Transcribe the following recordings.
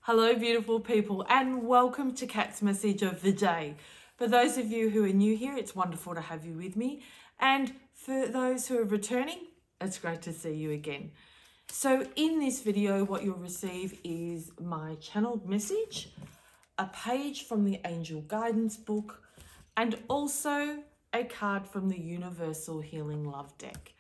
Hello, beautiful people, and welcome to Kat's Message of the Day. For those of you who are new here, it's wonderful to have you with me. And for those who are returning, it's great to see you again. So in this video, what you'll receive is my channeled message, a page from the Angel Guidance book, and also a card from the Universal Healing Love deck.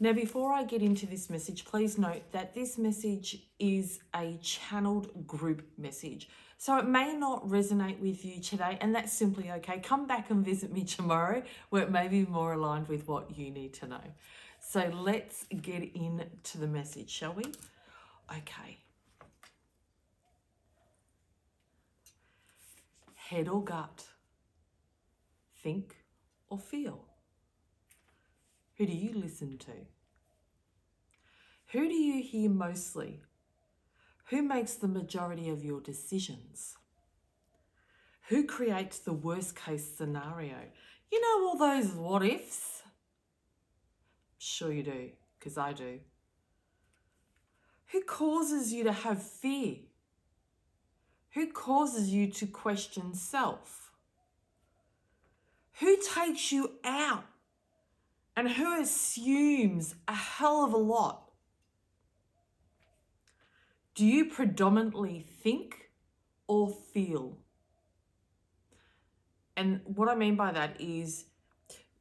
Now, before I get into this message, please note that this message is a channeled group message. So it may not resonate with you today, and that's simply okay. Come back and visit me tomorrow where it may be more aligned with what you need to know. So let's get into the message, shall we? Okay. Head or gut? Think or feel? Who do you listen to? Who do you hear mostly? Who makes the majority of your decisions? Who creates the worst case scenario? You know, all those what ifs? Sure you do, because I do. Who causes you to have fear? Who causes you to question self? Who takes you out? And who assumes a hell of a lot? Do you predominantly think or feel? And what I mean by that is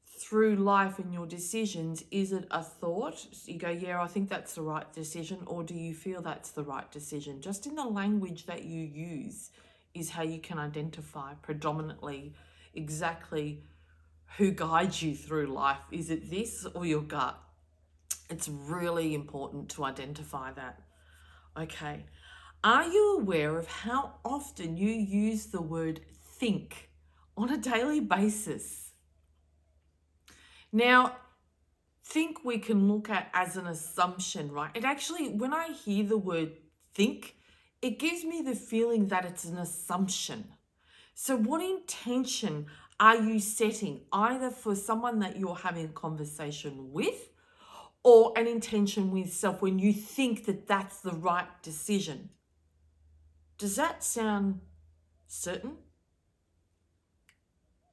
through life and your decisions, is it a thought? You go, yeah, I think that's the right decision, or do you feel that's the right decision? Just in the language that you use is how you can identify predominantly exactly who guides you through life. Is it this or your gut? It's really important to identify that. Okay. Are you aware of how often you use the word think on a daily basis? Now, think we can look at as an assumption, right? It actually, when I hear the word think, it gives me the feeling that it's an assumption. So what intention are you setting either for someone that you're having a conversation with or an intention with self when you think that that's the right decision? Does that sound certain?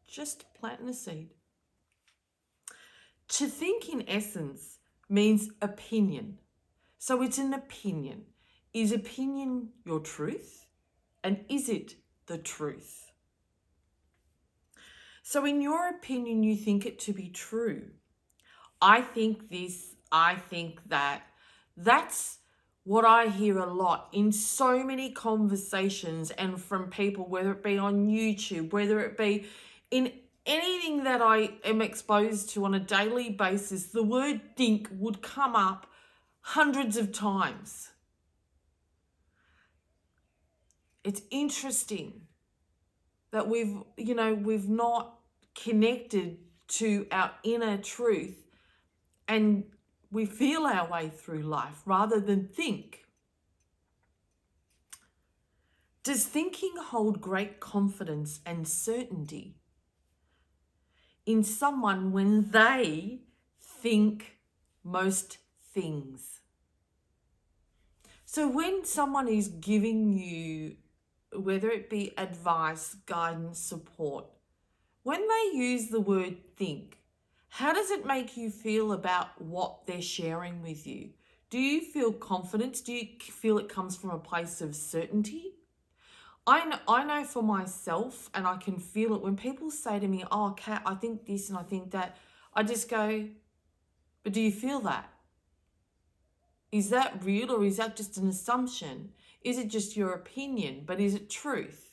Just planting a seed. To think in essence means opinion. So it's an opinion. Is opinion your truth? And is it the truth? So in your opinion, you think it to be true. I think this, I think that. That's what I hear a lot in so many conversations and from people, whether it be on YouTube, whether it be in anything that I am exposed to on a daily basis, the word think would come up hundreds of times. It's interesting that we've not connected to our inner truth and we feel our way through life rather than think. Does thinking hold great confidence and certainty in someone when they think most things? So when someone is giving you, whether it be advice, guidance, support, when they use the word think, how does it make you feel about what they're sharing with you? Do you feel confidence? Do you feel it comes from a place of certainty? I know for myself, and I can feel it when people say to me, oh, Kat, I think this and I think that. I just go, but do you feel that? Is that real or is that just an assumption? Is it just your opinion, but is it truth?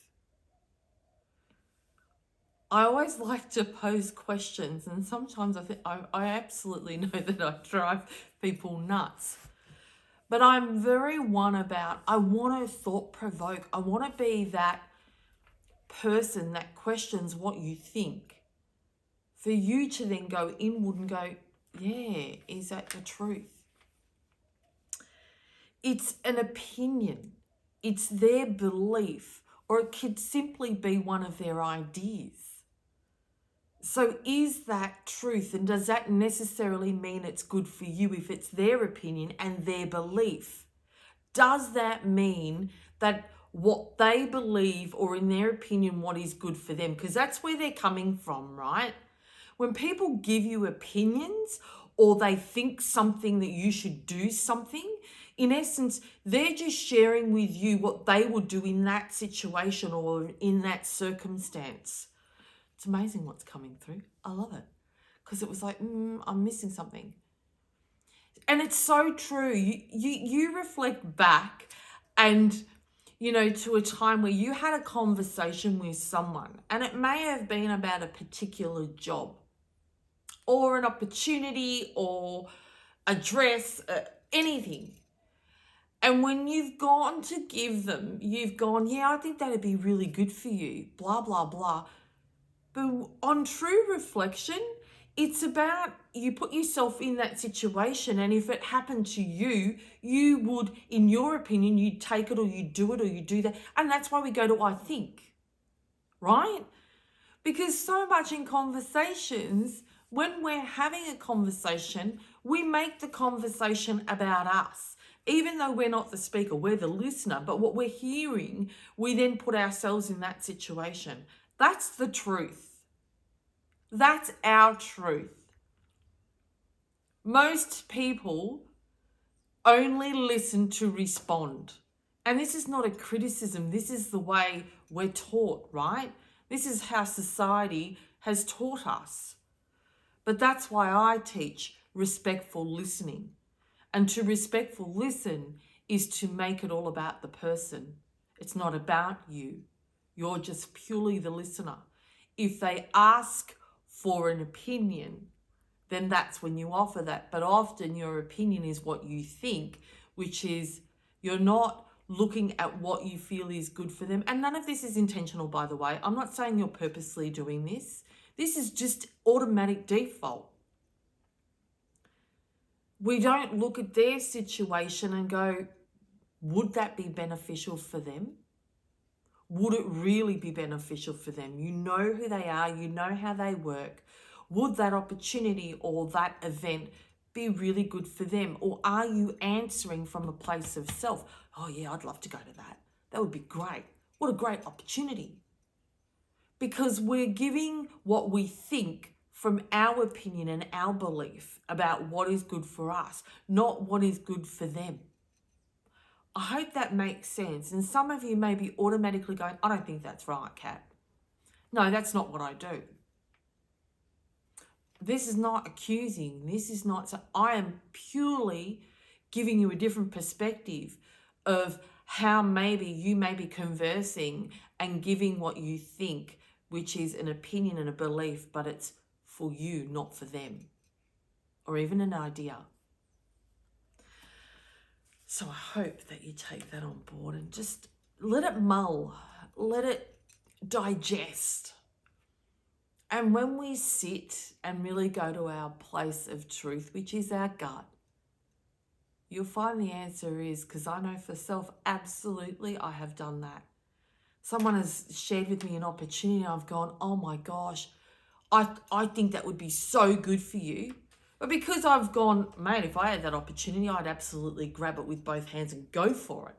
I always like to pose questions, and sometimes I absolutely know that I drive people nuts. But I'm very one about, I want to thought provoke. I want to be that person that questions what you think. For you to then go inward and go, yeah, is that the truth? It's an opinion. It's their belief, or it could simply be one of their ideas. So is that truth? And does that necessarily mean it's good for you if it's their opinion and their belief? Does that mean that what they believe, or in their opinion, what is good for them, because that's where they're coming from, right? When people give you opinions or they think something that you should do something, in essence, they're just sharing with you what they would do in that situation or in that circumstance. It's amazing what's coming through. I love it, because it was like, I'm missing something. And it's so true. You reflect back and, to a time where you had a conversation with someone, and it may have been about a particular job or an opportunity or a dress, anything. And when you've gone to give them, you've gone, yeah, I think that'd be really good for you, blah, blah, blah. But on true reflection, it's about you put yourself in that situation, and if it happened to you, you would, in your opinion, you'd take it or you'd do it or you do that. And that's why we go to I think, right? Because so much in conversations, when we're having a conversation, we make the conversation about us. Even though we're not the speaker, we're the listener, but what we're hearing, we then put ourselves in that situation. That's the truth. That's our truth. Most people only listen to respond. And this is not a criticism. This is the way we're taught, right? This is how society has taught us. But that's why I teach respectful listening. And to respectful listen is to make it all about the person. It's not about you. You're just purely the listener. If they ask for an opinion, then that's when you offer that. But often your opinion is what you think, which is you're not looking at what you feel is good for them. And none of this is intentional, by the way. I'm not saying you're purposely doing this. This is just automatic default. We don't look at their situation and go, would that be beneficial for them? Would it really be beneficial for them? You know who they are, you know how they work. Would that opportunity or that event be really good for them? Or are you answering from a place of self? Oh yeah, I'd love to go to that. That would be great. What a great opportunity. Because we're giving what we think from our opinion and our belief about what is good for us, not what is good for them. I hope that makes sense. And some of you may be automatically going, I don't think that's right, Kat. No, that's not what I do. This is not accusing. This is not, so I am purely giving you a different perspective of how maybe you may be conversing and giving what you think, which is an opinion and a belief, but it's for you, not for them, or even an idea. So I hope that you take that on board and just let it mull, let it digest. And when we sit and really go to our place of truth, which is our gut, you'll find the answer is, because I know for self, absolutely, I have done that. Someone has shared with me an opportunity. I've gone, oh my gosh, I think that would be so good for you. But because I've gone, mate, if I had that opportunity, I'd absolutely grab it with both hands and go for it.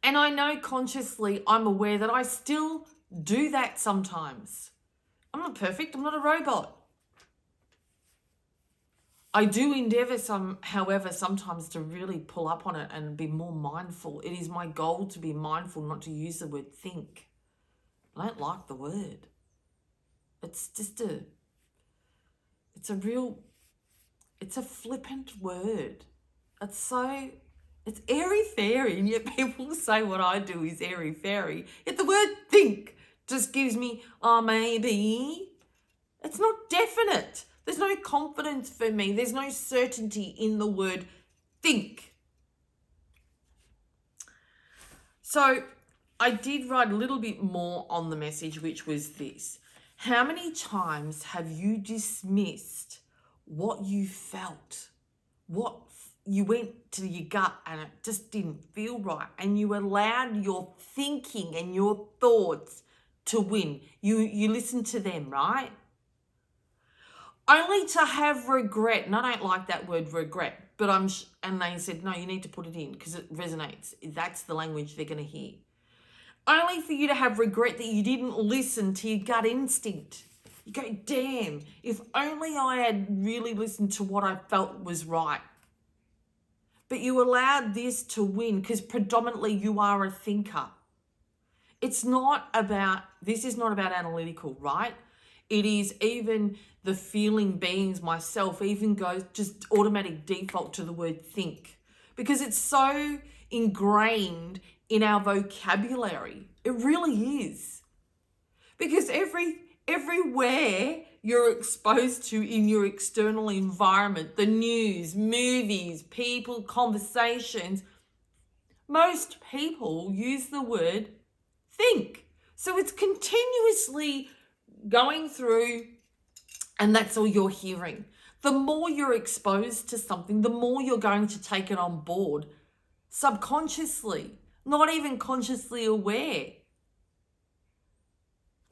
And I know consciously, I'm aware that I still do that sometimes. I'm not perfect. I'm not a robot. I do endeavour however, sometimes to really pull up on it and be more mindful. It is my goal to be mindful, not to use the word think. I don't like the word. It's just it's a flippant word. It's airy-fairy, and yet people say what I do is airy-fairy. Yet the word think just gives me, maybe. It's not definite. There's no confidence for me. There's no certainty in the word think. So I did write a little bit more on the message, which was this. How many times have you dismissed what you felt? What you went to your gut and it just didn't feel right, and you allowed your thinking and your thoughts to win. You listened to them, right? Only to have regret, and I don't like that word regret, but and they said, no, you need to put it in because it resonates. That's the language they're going to hear. Only for you to have regret that you didn't listen to your gut instinct. You go, damn, if only I had really listened to what I felt was right. But you allowed this to win because predominantly you are a thinker. This is not about analytical, right? It is even the feeling beings, myself, even goes just automatic default to the word think because it's so ingrained in our vocabulary. It really is. Because everywhere you're exposed to in your external environment, the news, movies, people, conversations, most people use the word think. So it's continuously going through, and that's all you're hearing. The more you're exposed to something, the more you're going to take it on board subconsciously, not even consciously aware.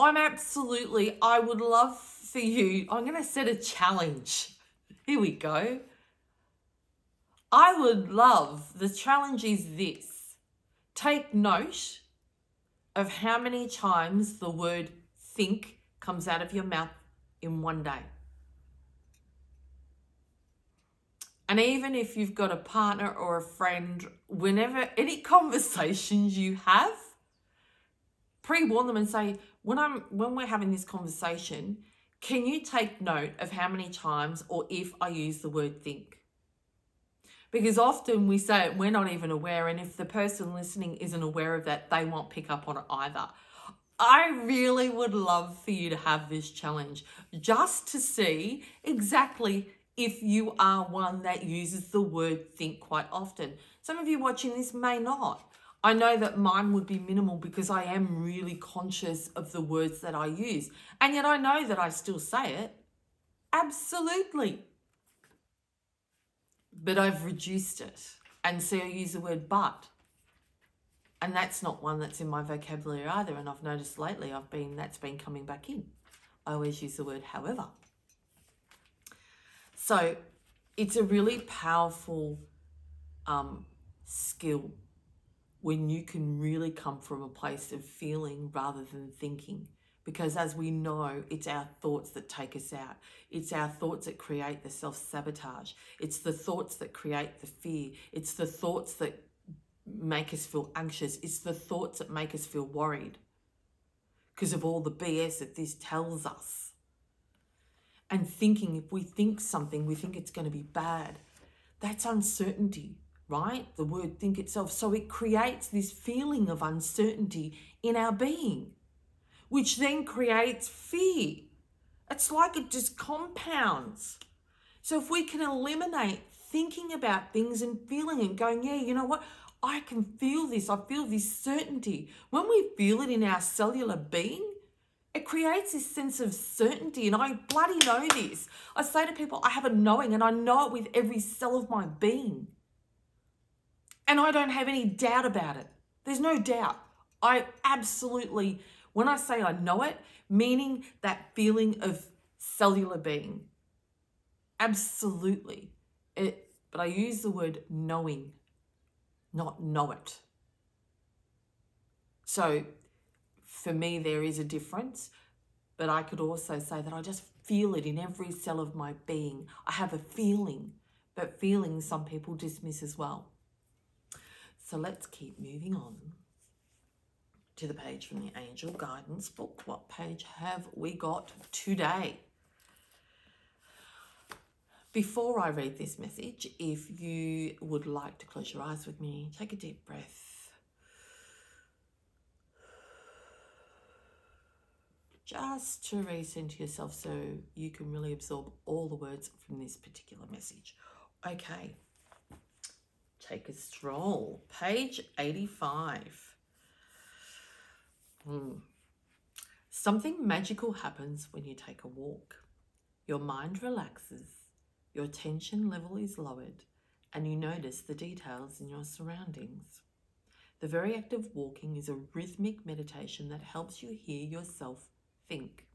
I would love for you, I'm going to set a challenge. Here we go. The challenge is this. Take note of how many times the word think comes out of your mouth in one day. And even if you've got a partner or a friend, whenever any conversations you have, pre-warn them and say, when we're having this conversation, can you take note of how many times or if I use the word think? Because often we say it, we're not even aware, and if the person listening isn't aware of that, they won't pick up on it either. I really would love for you to have this challenge just to see exactly if you are one that uses the word think quite often. Some of you watching this may not. I know that mine would be minimal because I am really conscious of the words that I use. And yet I know that I still say it. Absolutely. But I've reduced it. And so I use the word but. And that's not one that's in my vocabulary either. And I've noticed lately that's been coming back in. I always use the word however. So it's a really powerful skill when you can really come from a place of feeling rather than thinking. Because as we know, it's our thoughts that take us out. It's our thoughts that create the self-sabotage. It's the thoughts that create the fear. It's the thoughts that make us feel anxious. It's the thoughts that make us feel worried because of all the BS that this tells us. And thinking, if we think something, we think it's going to be bad. That's uncertainty, right? The word think itself. So it creates this feeling of uncertainty in our being, which then creates fear. It's like it just compounds. So if we can eliminate thinking about things and feeling and going, yeah, you know what? I can feel this. I feel this certainty. When we feel it in our cellular being, it creates this sense of certainty. And I bloody know this. I say to people, I have a knowing, and I know it with every cell of my being. And I don't have any doubt about it. There's no doubt. I absolutely, when I say I know it, meaning that feeling of cellular being. Absolutely. But I use the word knowing, not know it. So for me, there is a difference, but I could also say that I just feel it in every cell of my being. I have a feeling, but feelings some people dismiss as well. So let's keep moving on to the page from the Angel Guidance book. What page have we got today? Before I read this message, if you would like to close your eyes with me, take a deep breath. Just to recenter yourself so you can really absorb all the words from this particular message. Okay, take a stroll. Page 85. Something magical happens when you take a walk. Your mind relaxes, your tension level is lowered, and you notice the details in your surroundings. The very act of walking is a rhythmic meditation that helps you hear yourself think.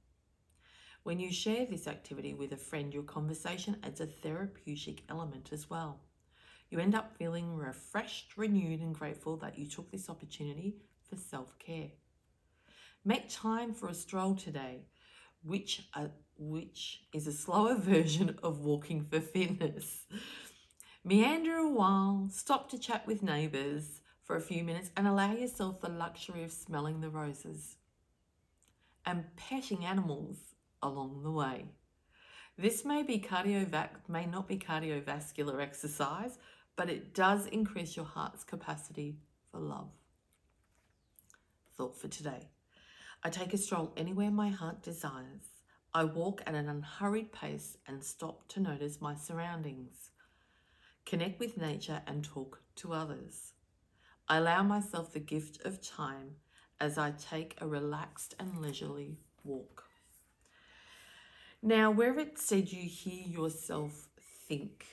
When you share this activity with a friend, your conversation adds a therapeutic element as well. You end up feeling refreshed, renewed, and grateful that you took this opportunity for self-care. Make time for a stroll today, which is a slower version of walking for fitness. Meander a while, stop to chat with neighbours for a few minutes, and allow yourself the luxury of smelling the roses and petting animals along the way. This may not be cardiovascular exercise, but it does increase your heart's capacity for love. Thought for today. I take a stroll anywhere my heart desires. I walk at an unhurried pace and stop to notice my surroundings. Connect with nature and talk to others. I allow myself the gift of time as I take a relaxed and leisurely walk. Now, where it said you hear yourself think,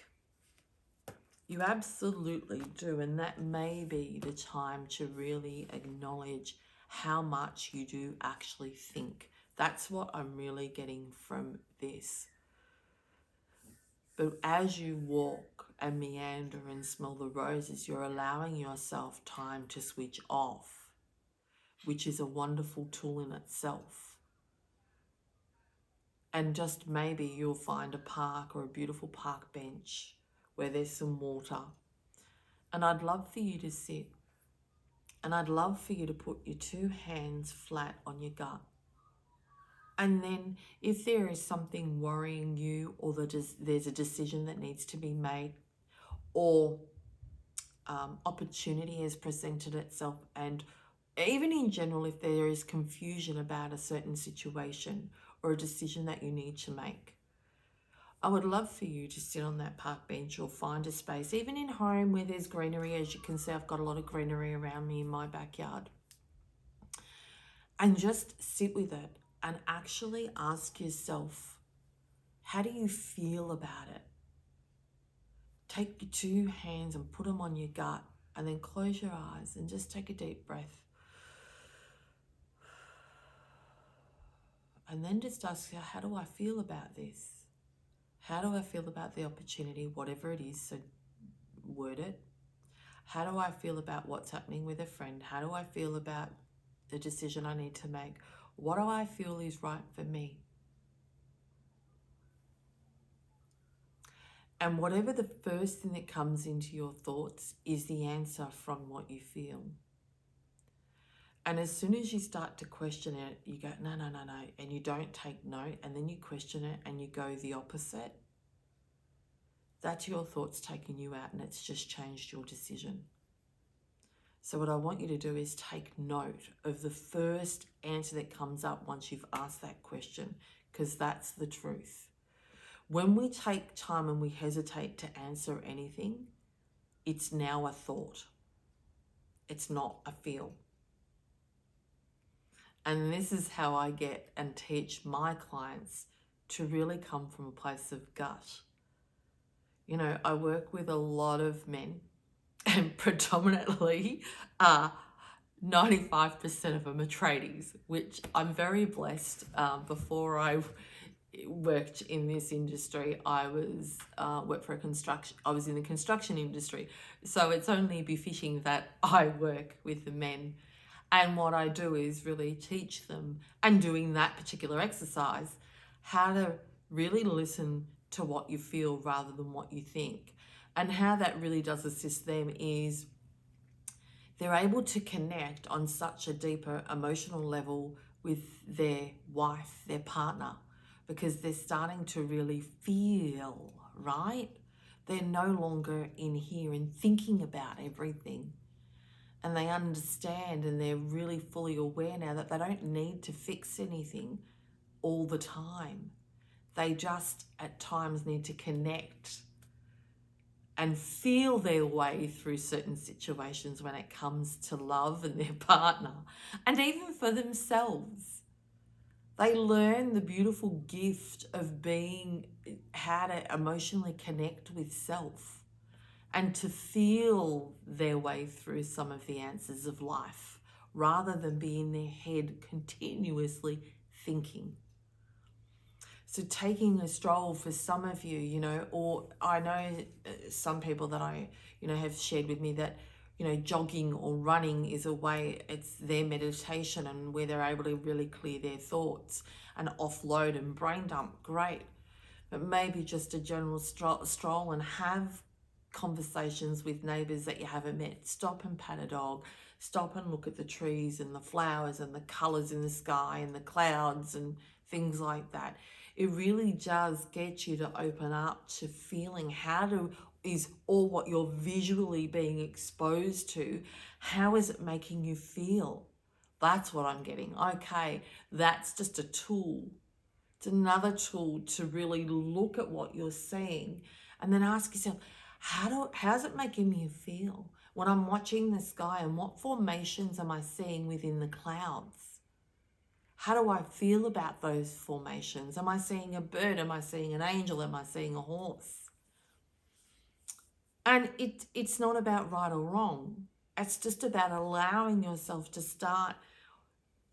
you absolutely do, and that may be the time to really acknowledge how much you do actually think. That's what I'm really getting from this. But as you walk and meander and smell the roses, you're allowing yourself time to switch off, which is a wonderful tool in itself. And just maybe you'll find a park or a beautiful park bench where there's some water. And I'd love for you to sit. And I'd love for you to put your two hands flat on your gut. And then if there is something worrying you, or there's a decision that needs to be made, or opportunity has presented itself, and even in general, if there is confusion about a certain situation or a decision that you need to make, I would love for you to sit on that park bench or find a space, even in home where there's greenery. As you can see, I've got a lot of greenery around me in my backyard. And just sit with it and actually ask yourself, how do you feel about it? Take your two hands and put them on your gut, and then close your eyes and just take a deep breath. And then just ask, how do I feel about this? How do I feel about the opportunity, whatever it is? So word it. How do I feel about what's happening with a friend? How do I feel about the decision I need to make? What do I feel is right for me? And whatever the first thing that comes into your thoughts is the answer from what you feel. And as soon as you start to question it, you go, no, and you don't take note, and then you question it and you go the opposite. That's your thoughts taking you out, and it's just changed your decision. So what I want you to do is take note of the first answer that comes up once you've asked that question, because that's the truth. When we take time and we hesitate to answer anything, it's now a thought. It's not a feel. And this is how I get and teach my clients to really come from a place of gut. You know, I work with a lot of men, and predominantly 95% of them are tradies, which I'm very blessed. Before I worked in this industry, I was I was in the construction industry, so it's only befitting that I work with the men. And what I do is really teach them, and doing that particular exercise, how to really listen to what you feel rather than what you think. And how that really does assist them is they're able to connect on such a deeper emotional level with their wife, their partner, because they're starting to really feel, right? They're no longer in here and thinking about everything. And they understand, and they're really fully aware now that they don't need to fix anything all the time. They just at times need to connect and feel their way through certain situations when it comes to love and their partner, and even for themselves. They learn the beautiful gift of how to emotionally connect with self and to feel their way through some of the answers of life, rather than be in their head continuously thinking. So taking a stroll for some of you, you know, or I know some people that I, you know, have shared with me that, you know, jogging or running is a way, it's their meditation and where they're able to really clear their thoughts and offload and brain dump. Great. But maybe just a general stroll and have conversations with neighbours that you haven't met. Stop and pat a dog. Stop and look at the trees and the flowers and the colours in the sky and the clouds and things like that. It really does get you to open up to feeling is all what you're visually being exposed to, how is it making you feel? That's what I'm getting. Okay, that's just a tool. It's another tool to really look at what you're seeing and then ask yourself, how's it making me feel when I'm watching the sky, and what formations am I seeing within the clouds? How do I feel about those formations? Am I seeing a bird? Am I seeing an angel? Am I seeing a horse? And it's not about right or wrong. It's just about allowing yourself to start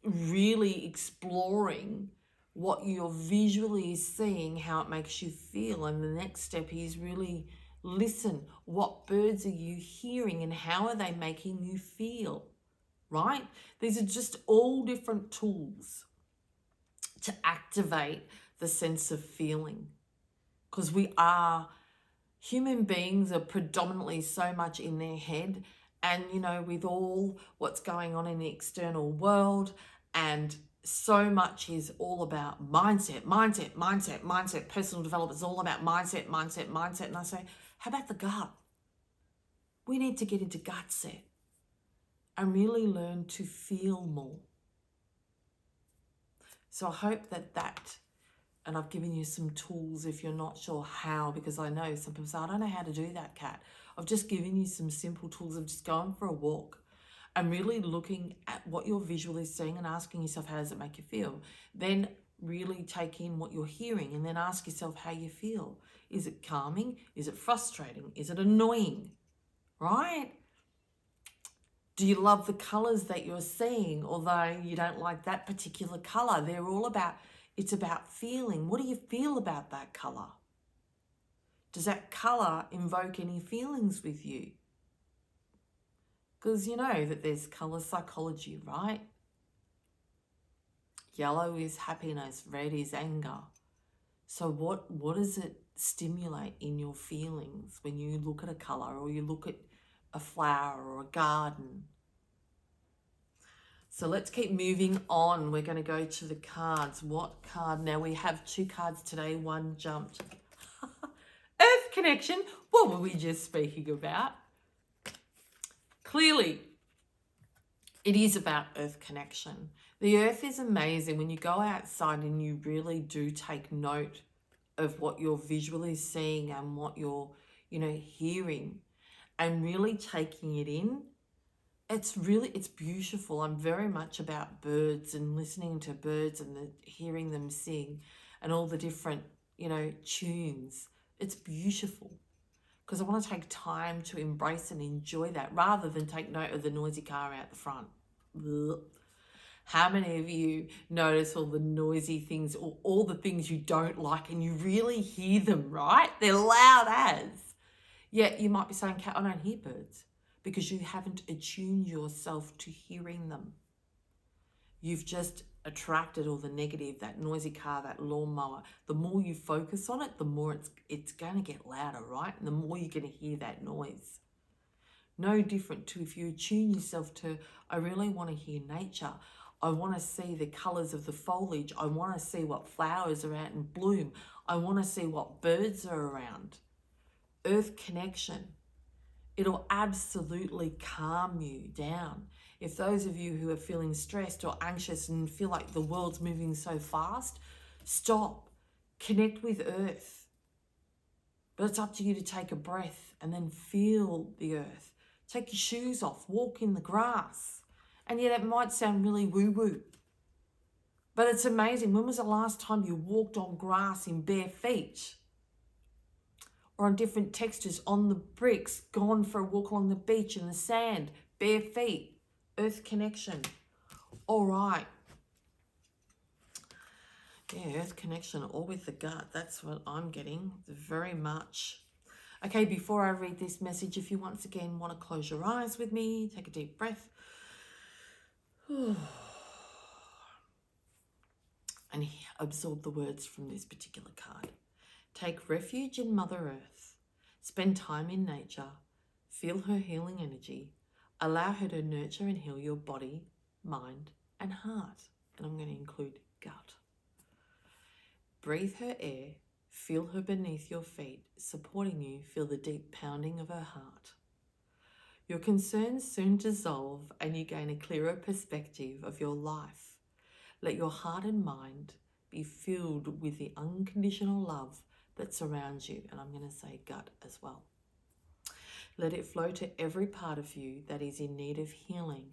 really exploring what you're visually seeing, how it makes you feel. And the next step is really listen. What birds are you hearing and how are they making you feel? Right? These are just all different tools to activate the sense of feeling, because human beings are predominantly so much in their head, and you know, with all what's going on in the external world, and so much is all about mindset. Personal development is all about mindset. And I say, how about the gut? We need to get into gut set and really learn to feel more. So I hope that, and I've given you some tools if you're not sure how, because I know some people say, I don't know how to do that, Kat. I've just given you some simple tools of just going for a walk and really looking at what you're visually seeing and asking yourself, how does it make you feel? Then really take in what you're hearing and then ask yourself how you feel. Is it calming? Is it frustrating? Is it annoying? Right? Do you love the colours that you're seeing, although you don't like that particular colour? It's about feeling. What do you feel about that colour? Does that colour invoke any feelings with you? Because you know that there's colour psychology, right? Yellow is happiness, red is anger. So what does it stimulate in your feelings when you look at a colour or you look at a flower or a garden? So let's keep moving on. We're going to go to the cards. What card? Now we have two cards today. One jumped. Earth connection. What were we just speaking about? Clearly, it is about earth connection. The earth is amazing. When you go outside and you really do take note of what you're visually seeing and what you're, hearing, and really taking it in, it's beautiful. I'm very much about birds and listening to birds and hearing them sing and all the different, tunes. It's beautiful because I want to take time to embrace and enjoy that rather than take note of the noisy car out the front. Ugh. How many of you notice all the noisy things or all the things you don't like and you really hear them, right? They're loud as. Yet you might be saying, Kat, I don't hear birds, because you haven't attuned yourself to hearing them. You've just attracted all the negative, that noisy car, that lawnmower. The more you focus on it, the more it's going to get louder, right? And the more you're going to hear that noise. No different to if you attune yourself to, I really want to hear nature. I want to see the colours of the foliage. I want to see what flowers are out in bloom. I want to see what birds are around. Earth connection. It'll absolutely calm you down. If those of you who are feeling stressed or anxious and feel like the world's moving so fast, stop. Connect with earth. But it's up to you to take a breath and then feel the earth. Take your shoes off, walk in the grass. And yet it might sound really woo-woo. But it's amazing. When was the last time you walked on grass in bare feet? Or on different textures, on the bricks, gone for a walk along the beach in the sand, bare feet, earth connection. All right. Yeah, earth connection or with the gut. That's what I'm getting very much. Okay, before I read this message, if you once again want to close your eyes with me, take a deep breath. And absorb the words from this particular card. Take refuge in Mother Earth. Spend time in nature. Feel her healing energy. Allow her to nurture and heal your body, mind, and heart. And I'm going to include gut. Breathe her air. Feel her beneath your feet, supporting you. Feel the deep pounding of her heart. Your concerns soon dissolve and you gain a clearer perspective of your life. Let your heart and mind be filled with the unconditional love that surrounds you. And I'm going to say gut as well. Let it flow to every part of you that is in need of healing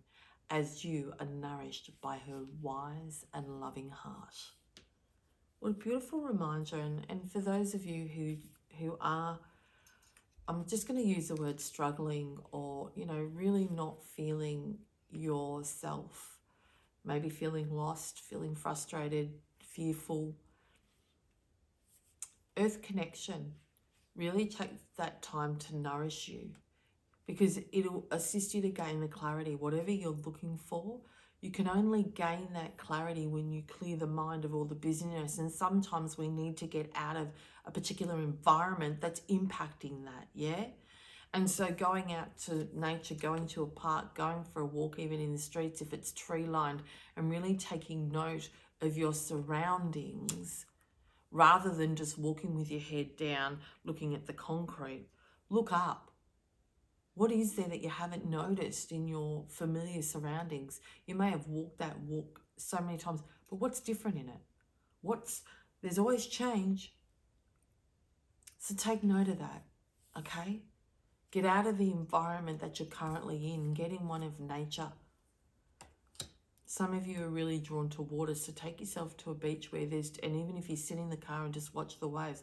as you are nourished by her wise and loving heart. What a beautiful reminder. And for those of you who are, I'm just going to use the word struggling or, really not feeling yourself, maybe feeling lost, feeling frustrated, fearful. Earth connection, really take that time to nourish you because it'll assist you to gain the clarity. Whatever you're looking for, you can only gain that clarity when you clear the mind of all the busyness. And sometimes we need to get out of a particular environment that's impacting that, yeah? And so going out to nature, going to a park, going for a walk even in the streets if it's tree lined, and really taking note of your surroundings rather than just walking with your head down, looking at the concrete. Look up. What is there that you haven't noticed in your familiar surroundings? You may have walked that walk so many times, but what's different in it? There's always change. So take note of that, okay? Get out of the environment that you're currently in. Get in one of nature. Some of you are really drawn to water, so take yourself to a beach where there's, and even if you sit in the car and just watch the waves,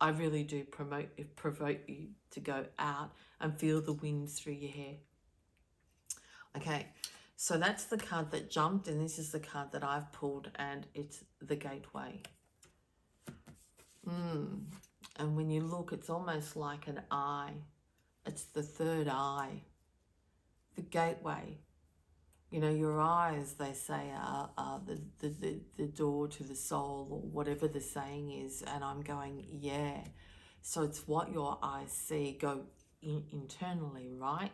I really do provoke you to go out and feel the wind through your hair. Okay, so that's the card that jumped, and this is the card that I've pulled, and it's the gateway. And when you look, it's almost like an eye. It's the third eye, the gateway. Your eyes, they say, are the door to the soul, or whatever the saying is. And I'm going, yeah. So it's what your eyes see, go internally, right?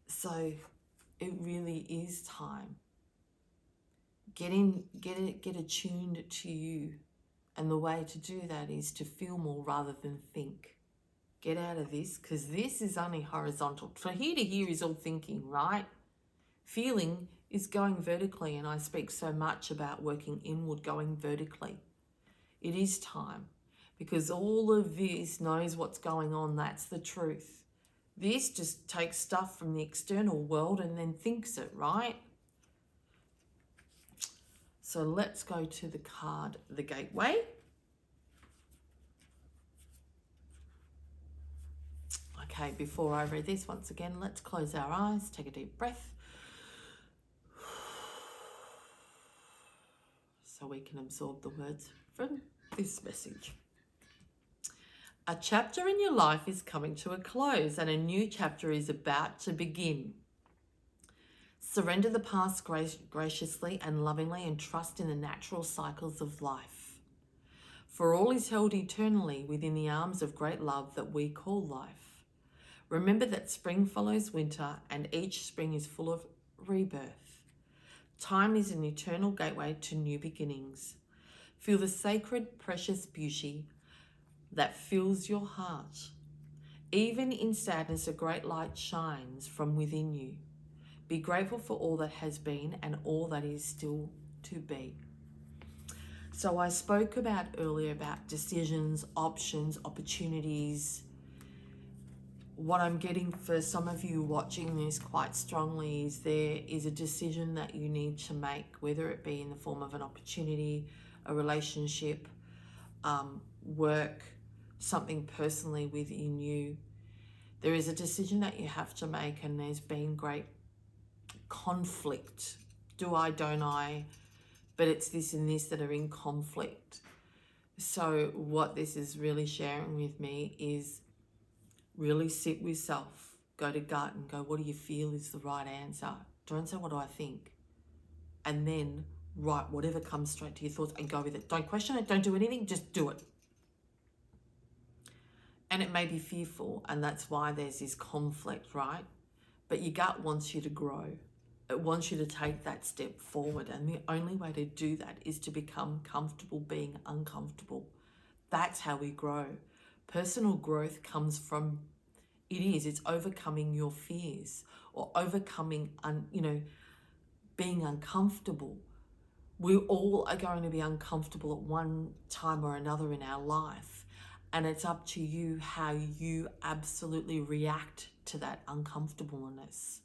So it really is time. Get attuned to you. And the way to do that is to feel more rather than think. Get out of this, because this is only horizontal. From here to here is all thinking, right? Feeling is going vertically, and I speak so much about working inward, going vertically. It is time, because all of this knows what's going on. That's the truth. This just takes stuff from the external world and then thinks it, right? So let's go to the card, the gateway. Okay, before I read this, once again, let's close our eyes, take a deep breath. So we can absorb the words from this message. A chapter in your life is coming to a close and a new chapter is about to begin. Surrender the past graciously and lovingly and trust in the natural cycles of life. For all is held eternally within the arms of great love that we call life. Remember that spring follows winter and each spring is full of rebirth. Time is an eternal gateway to new beginnings. Feel the sacred, precious beauty that fills your heart. Even in sadness, a great light shines from within you. Be grateful for all that has been and all that is still to be. So I spoke about earlier about decisions, options, opportunities. What I'm getting for some of you watching this quite strongly is there is a decision that you need to make, whether it be in the form of an opportunity, a relationship, work, something personally within you. There is a decision that you have to make, and there's been great conflict. Do I, don't I? but it's this and this that are in conflict. So what this is really sharing with me is really sit with self, go to gut and go, what do you feel is the right answer? Don't say, what do I think? And then write whatever comes straight to your thoughts and go with it. Don't question it, don't do anything, just do it. And it may be fearful, and that's why there's this conflict, right? But your gut wants you to grow. It wants you to take that step forward. And the only way to do that is to become comfortable being uncomfortable. That's how we grow. Personal growth comes from, it's overcoming your fears or overcoming, being uncomfortable. We all are going to be uncomfortable at one time or another in our life. And it's up to you how you absolutely react to that uncomfortableness.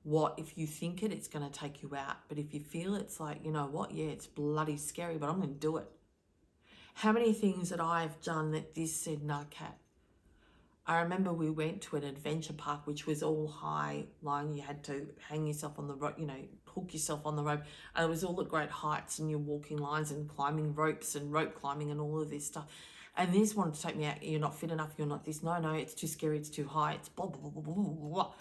What if you think it's going to take you out, but if you feel it's like, you know what, yeah, it's bloody scary, but I'm going to do it. How many things that I've done that this said, nah, Kat. I remember we went to an adventure park, which was all high lying. You had to hang yourself on the rope, hook yourself on the rope. And it was all at great heights, and you're walking lines and climbing ropes and rope climbing and all of this stuff. And this wanted to take me out. You're not fit enough. You're not this. No, it's too scary. It's too high. It's blah, blah, blah, blah, blah, blah.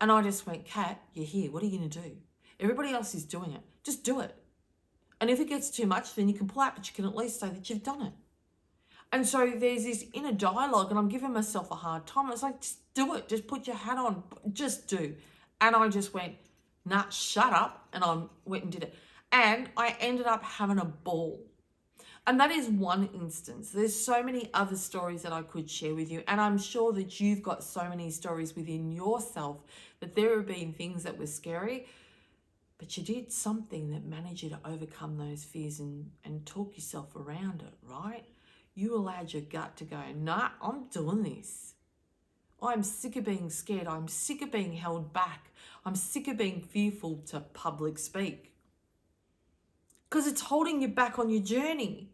And I just went, Kat, you're here. What are you going to do? Everybody else is doing it. Just do it. And if it gets too much, then you can pull out, but you can at least say that you've done it. And so there's this inner dialogue, and I'm giving myself a hard time. It's like, just do it. Just put your hat on. Just do. And I just went, nah, shut up. And I went and did it. And I ended up having a ball. And that is one instance. There's so many other stories that I could share with you. And I'm sure that you've got so many stories within yourself that there have been things that were scary, but you did something that managed you to overcome those fears and talk yourself around it, right? You allowed your gut to go, nah, I'm doing this. I'm sick of being scared. I'm sick of being held back. I'm sick of being fearful to public speak. Because it's holding you back on your journey.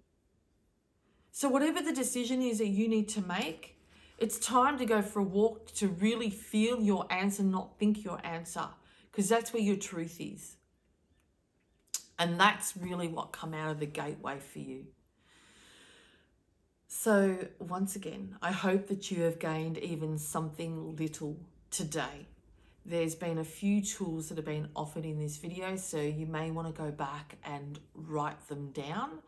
So whatever the decision is that you need to make, it's time to go for a walk to really feel your answer, not think your answer. Because that's where your truth is. And that's really what come out of the gateway for you. So once again, I hope that you have gained even something little today. There's been a few tools that have been offered in this video, so you may want to go back and write them down,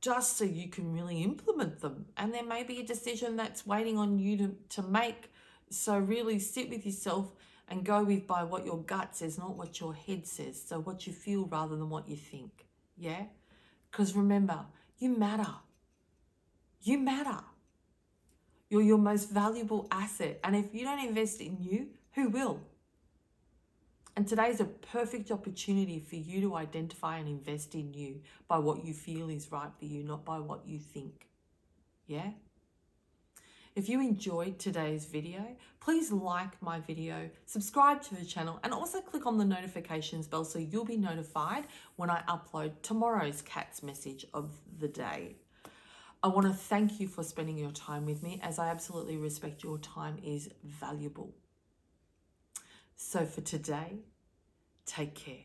just so you can really implement them. And there may be a decision that's waiting on you to make. So really sit with yourself and go by what your gut says, not what your head says. So what you feel rather than what you think. Yeah? Because remember, you matter. You matter. You're your most valuable asset. And if you don't invest in you, who will? And today's a perfect opportunity for you to identify and invest in you by what you feel is right for you, not by what you think. Yeah? If you enjoyed today's video, please like my video, subscribe to the channel, and also click on the notifications bell so you'll be notified when I upload tomorrow's Kat's message of the day. I want to thank you for spending your time with me, as I absolutely respect your time is valuable. So for today, take care.